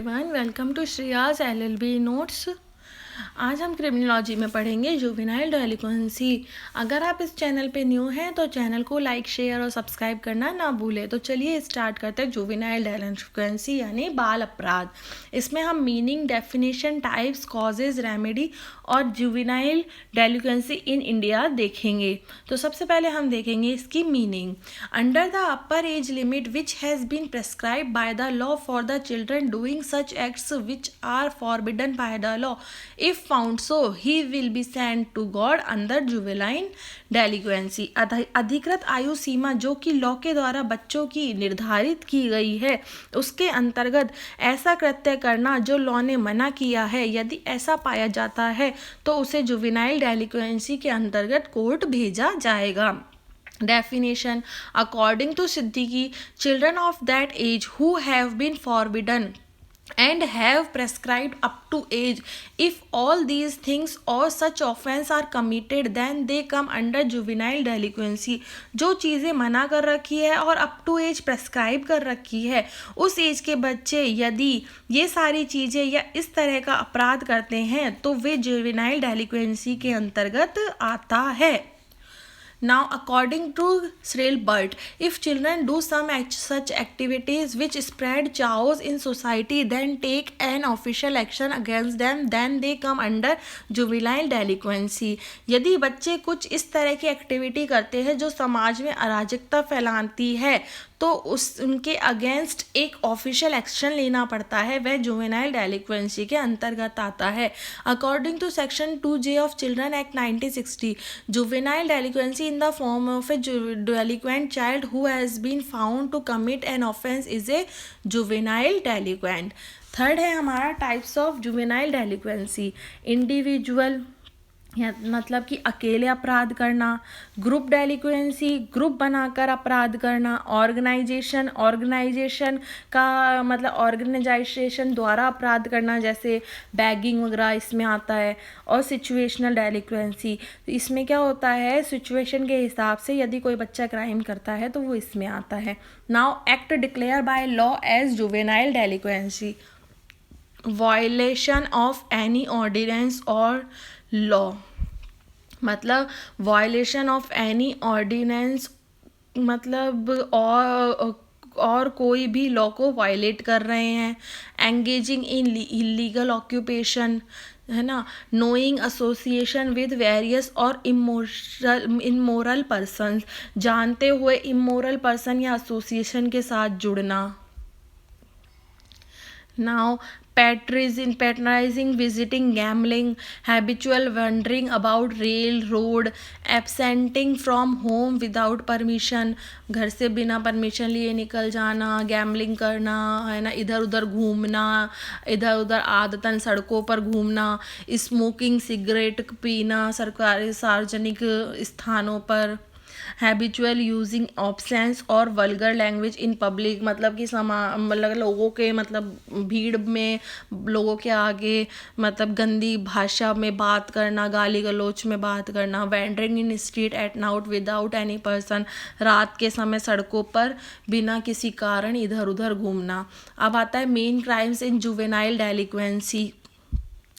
Everyone, welcome to Shreyas LLB notes. आज हम criminology में पढ़ेंगे जुवेनाइल डेलिक्वेंसी। अगर आप इस चैनल पे न्यू हैं तो चैनल को लाइक, शेयर और सब्सक्राइब करना ना भूलें। तो चलिए स्टार्ट करते हैं। जुवेनाइल डेलिक्वेंसी यानी बाल अपराध। इसमें हम meaning, definition, types, causes, remedy और जुवेनाइल डेलिक्वेंसी इन इंडिया देखेंगे। तो सबसे पहले हम देखेंगे इसकी मीनिंग। Under the upper age limit which has been prescribe by the law for the children doing such acts which are forbidden by the law, if found so he will be sent to God under juvenile delinquency। अधिकृत आयु सीमा जो कि law के द्वारा बच्चों की निर्धारित की गई है, उसके अंतर्गत ऐसा कृत्य करना जो लॉ ने मना किया है, यदि ऐसा पाया जाता है तो उसे जुवेनाइल डेलिक्वेंसी के अंतर्गत कोर्ट भेजा जाएगा। Definition: according to Siddiqui, children of that age who have been forbidden and have prescribed up to age, if all these things or such offense are committed then they come under juvenile delinquency। जो चीज़ें मना कर रखी है और up to as prescribe कर रखी है, उस एज के बच्चे यदि ये सारी चीज़ें या इस तरह का अपराध करते हैं तो वे जुवेनाइल डेलिक्वेंसी के अंतर्गत आता है। Now, according to Shrelbert, if children do some such activities which spread chaos in society, then take an official action against them, then they come under juvenile delinquency। यदि बच्चे कुछ इस तरह की एक्टिविटी करते हैं जो समाज में अराजकता फैलाती है तो उनके अगेंस्ट एक ऑफिशियल एक्शन लेना पड़ता है, वह जुवेनाइल डेलिक्वेंसी के अंतर्गत आता है। According to section 2J of children act 1960, juvenile delinquency in the form of a delinquent child who has been found to commit an offense is a juvenile delinquent। Third है हमारा टाइप्स ऑफ जुवेनाइल डेलिक्वेंसी। इंडिविजुअल मतलब कि अकेले अपराध करना, group डेलिक्वेंसी group बनाकर अपराध करना, ऑर्गेनाइजेशन का मतलब ऑर्गेनाइजेशन द्वारा अपराध करना जैसे बैगिंग वगैरह इसमें आता है, और सिचुएशनल डेलिक्वेंसी इसमें क्या होता है, सिचुएशन के हिसाब से यदि कोई बच्चा क्राइम करता है तो वो इसमें आता है। Now act declare by law as juvenile delinquency: violation of any ordinance और लॉ, मतलब वायलेशन ऑफ एनी ऑर्डिनेंस मतलब और कोई भी लॉ को वायलेट कर रहे हैं। एंगेजिंग इन इलीगल ऑक्यूपेशन है ना, नोइंग एसोसिएशन विद वेरियस और इमोरल पर्सन्स, जानते हुए इमोरल पर्सन या एसोसिएशन के साथ जुड़ना। Now patronizing, visiting, gambling, habitual wandering about railroad, absenting from home without permission, घर से बिना परमिशन लिए निकल जाना, गैम्बलिंग करना है ना, इधर उधर घूमना, इधर उधर आदतन सड़कों पर घूमना, स्मोकिंग सिगरेट पीना सरकारी सार्वजनिक स्थानों पर, हैबिचुअल यूजिंग ऑब्सेंस और वल्गर लैंग्वेज इन पब्लिक, मतलब कि मतलब लोगों के मतलब भीड़ में लोगों के आगे मतलब गंदी भाषा में बात करना, गाली गलौच में बात करना, wandering in street at night without any person, रात के समय सड़कों पर बिना किसी कारण इधर उधर घूमना। अब आता है main crimes in juvenile delinquency.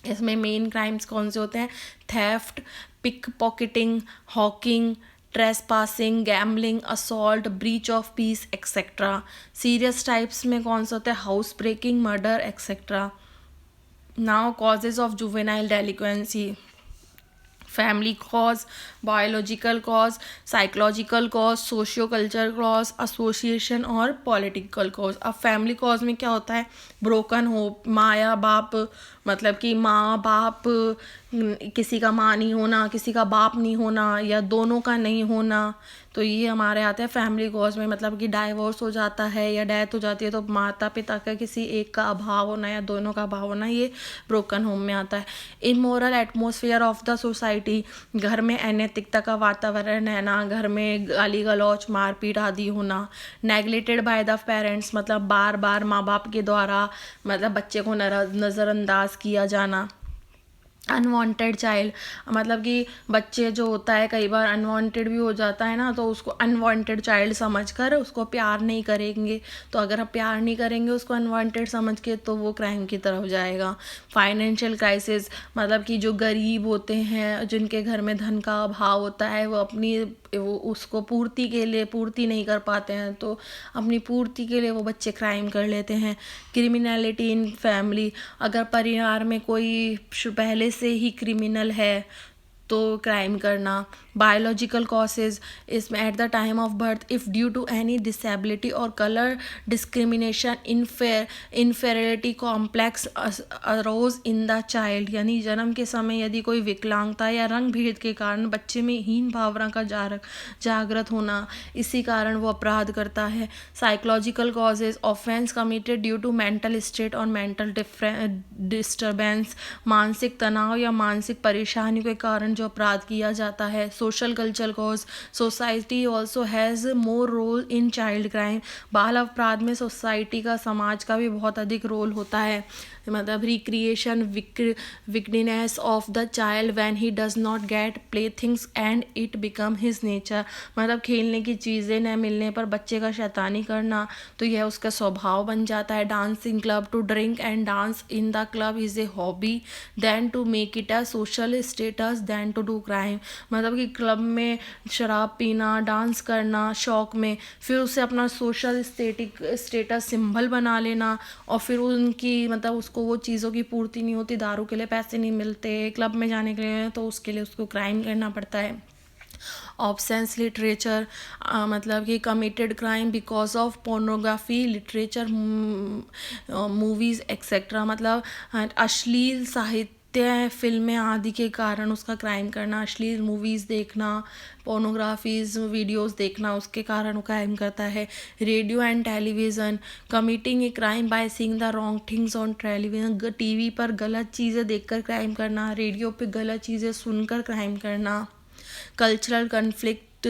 इसमें मेन क्राइम्स कौन से होते हैं? Theft, pick pocketing, hawking, trespassing, gambling, assault, breach of peace etcetera. Serious types में कौन सा होता है? House breaking, murder etcetera. Now causes of juvenile delinquency: family cause, biological cause, psychological cause, socio culture cause, association और political cause. अब family cause में क्या होता है? ब्रोकन होप, माँ या बाप मतलब कि माँ बाप किसी का माँ नहीं होना, किसी का बाप नहीं होना या दोनों का नहीं होना, तो ये हमारे आते हैं फैमिली कॉज में। मतलब कि डाइवोर्स हो जाता है या डेथ हो जाती है तो माता पिता का किसी एक का अभाव होना या दोनों का अभाव होना, ये ब्रोकन होम में आता है। Immoral atmosphere of the society, घर में अनैतिकता का वातावरण है ना, घर में गाली गलौच, मारपीट आदि होना। नेग्लेक्टेड बाय द पेरेंट्स, मतलब बार बार माँ बाप के द्वारा मतलब बच्चे को नज़रअंदाज किया जाना। अनवांटेड चाइल्ड, मतलब कि बच्चे जो होता है कई बार अनवांटेड भी हो जाता है ना, तो उसको अनवांटेड चाइल्ड समझकर उसको प्यार नहीं करेंगे। तो अगर आप प्यार नहीं करेंगे उसको अनवांटेड समझ के, तो वो क्राइम की तरफ जाएगा। फाइनेंशियल क्राइसिस, मतलब कि जो गरीब होते हैं, जिनके घर में धन का अभाव होता है, वो उसको पूर्ति नहीं कर पाते हैं, तो अपनी पूर्ति के लिए वो बच्चे क्राइम कर लेते हैं। क्रिमिनलिटी इन फैमिली, अगर परिवार में कोई पहले से ही क्रिमिनल है तो क्राइम करना। बायोलॉजिकल कॉसेज, इसमें at the time of birth if due to any disability और colour discrimination inferiority complex arose in the child, यानी जन्म के समय यदि कोई विकलांगता या रंग भेद के कारण बच्चे में हीन भावना का जागृत होना, इसी कारण वो अपराध करता है। Psychological causes, offence committed due to mental state और मेंटल डिस्टर्बेंस, मानसिक तनाव या मानसिक परेशानी के कारण जो अपराध किया जाता है। Social cultural cause, society also has more role in child crime, बाल अपराध में सोसाइटी का, समाज का भी बहुत अधिक रोल होता है। मतलब recreation weakness of the child when he does not gate play things and it become his nature, मतलब खेलने की चीज़ें न मिलने पर बच्चे का शैतानी करना, तो यह उसका स्वभाव बन जाता है। Dancing club, to drink and dance in the club is a hobby then to make it a social status then to do crime, मतलब कि क्लब में शराब पीना, डांस करना शौक में, फिर उसे अपना सोशल स्टेटस सिंबल बना लेना, और फिर उनकी मतलब उसको वो चीज़ों की पूर्ति नहीं होती, दारू के लिए पैसे नहीं मिलते, क्लब में जाने के लिए, तो उसके लिए उसको क्राइम करना पड़ता है। ऑब्सेंस लिटरेचर, मतलब कि committed crime because of pornography literature, movies etcetera, मतलब अश्लील साहित्य, फिल्में आदि के कारण उसका क्राइम करना। अश्लील मूवीज़ देखना, पोर्नोग्राफीज वीडियोस देखना, उसके कारण वो क्राइम करता है। Radio and television, committing a crime by seeing the wrong things on television, TV पर गलत चीज़ें देखकर क्राइम करना, रेडियो पे गलत चीज़ें सुनकर क्राइम करना। Cultural conflict,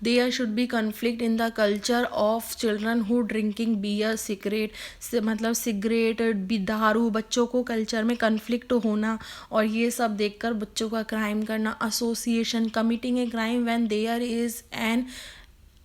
there should be conflict in the culture of children who drinking beer cigarette, मतलब सिगरेट दारू, बच्चों को कल्चर में कन्फ्लिक्ट होना, और ये सब देखकर बच्चों का क्राइम करना। Association, committing a crime when there is an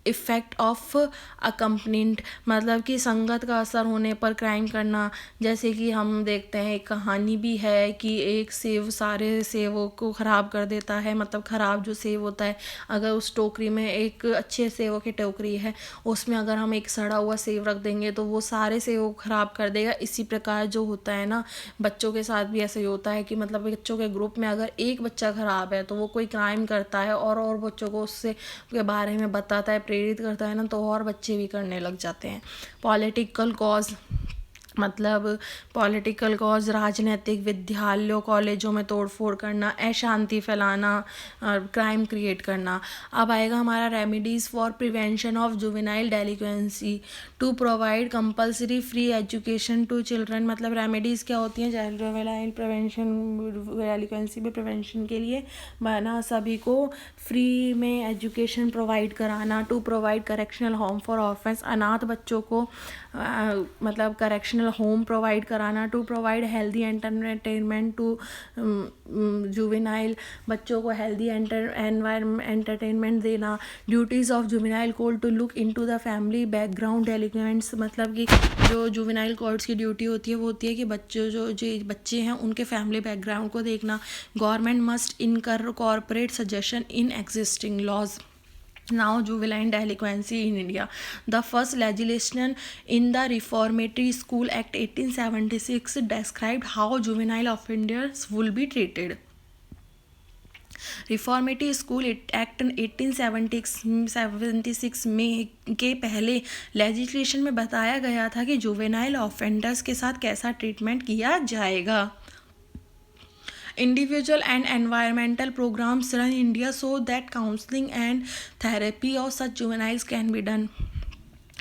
effect of accompanied, मतलब कि संगत का असर होने पर क्राइम करना। जैसे कि हम देखते हैं, एक कहानी भी है कि एक सेब सारे सेबों को ख़राब कर देता है, मतलब ख़राब जो सेब होता है, अगर उस टोकरी में एक अच्छे सेबों की टोकरी है, उसमें अगर हम एक सड़ा हुआ सेब रख देंगे तो वो सारे सेबों को ख़राब कर देगा। इसी प्रकार जो होता है ना, बच्चों के साथ भी ऐसे ही होता है कि मतलब बच्चों के ग्रुप में अगर एक बच्चा ख़राब है तो वो कोई क्राइम करता है और बच्चों को उससे के बारे में बताता है, प्रेरित करता है ना, तो और बच्चे भी करने लग जाते हैं। पॉलिटिकल कॉज, मतलब पॉलिटिकल कॉज, राजनीतिक, विद्यालयों कॉलेजों में तोड़फोड़ करना, अशांति फैलाना और क्राइम क्रिएट करना। अब आएगा हमारा remedies for prevention of juvenile delinquency, to provide compulsory free education to children, मतलब रेमेडीज़ क्या होती हैं चाइल्ड जुवेनाइल डेलिक्वेंसी में प्रिवेंशन के लिए, माना सभी को फ्री में एजुकेशन प्रोवाइड कराना। To provide correctional home for orphans, अनाथ बच्चों को मतलब करेक्शनल होम प्रोवाइड कराना। To provide healthy entertainment to juvenile, बच्चों को हेल्दी एंटरटेनमेंट देना। Duties of juvenile court, to look into the family background delinquents, मतलब कि जो जुवेनाइल कोर्ट्स की ड्यूटी होती है वो होती है कि जो बच्चे हैं उनके फैमिली बैकग्राउंड को देखना। Government must incorporate suggestion in existing laws. Now juvenile delinquency in India. The first legislation in the Reformatory School Act 1876 described how juvenile offenders will be treated. Reformative school act 1876 में के पहले legislation में बताया गया था कि juvenile offenders के साथ कैसा ट्रीटमेंट किया जाएगा। Individual and environmental programs run India so that counseling and therapy of such juveniles can be done.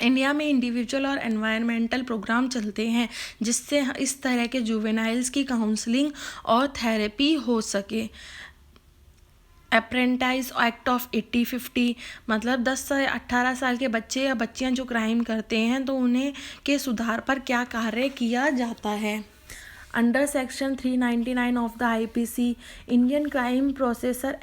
India में इंडिविजुअल और एनवायरमेंटल प्रोग्राम चलते हैं जिससे इस तरह के जुवेनाइल्स की काउंसलिंग और थेरेपी हो सके। अप्रेंटाइज एक्ट ऑफ 1850, मतलब 10 से 18 साल के बच्चे या बच्चियां जो क्राइम करते हैं तो उन्हें के सुधार पर क्या कार्य किया जाता है। Under section 399 of the IPC Indian crime processor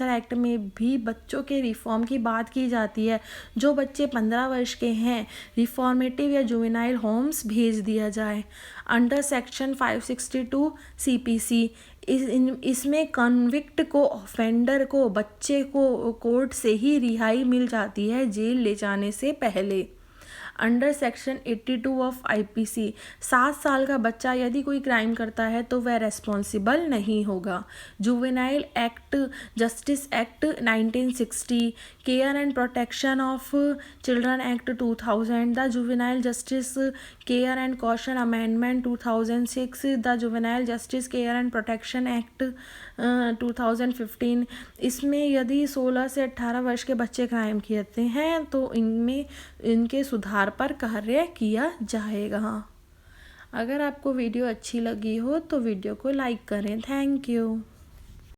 act में भी बच्चों के रिफॉर्म की बात की जाती है। जो बच्चे 15 वर्ष के हैं रिफॉर्मेटिव या जुवेनाइल होम्स भेज दिया जाए। अंडर सेक्शन 562 सीपीसी इसमें कन्विक्ट को ऑफेंडर को बच्चे को कोर्ट से ही रिहाई मिल जाती है जेल ले जाने से पहले। अंडर सेक्शन 82 ऑफ आईपीसी 7 साल का बच्चा यदि कोई क्राइम करता है तो वह रेस्पॉन्सिबल नहीं होगा। Juvenile act justice act 1960, care and protection of children act 2000, the juvenile justice care and caution amendment 2006, the juvenile justice care and protection act 2015। इसमें यदि 16 से 18 वर्ष के बच्चे क्राइम करते हैं तो इनके सुधार पर कार्य किया जाएगा। अगर आपको वीडियो अच्छी लगी हो तो वीडियो को लाइक करें। Thank you.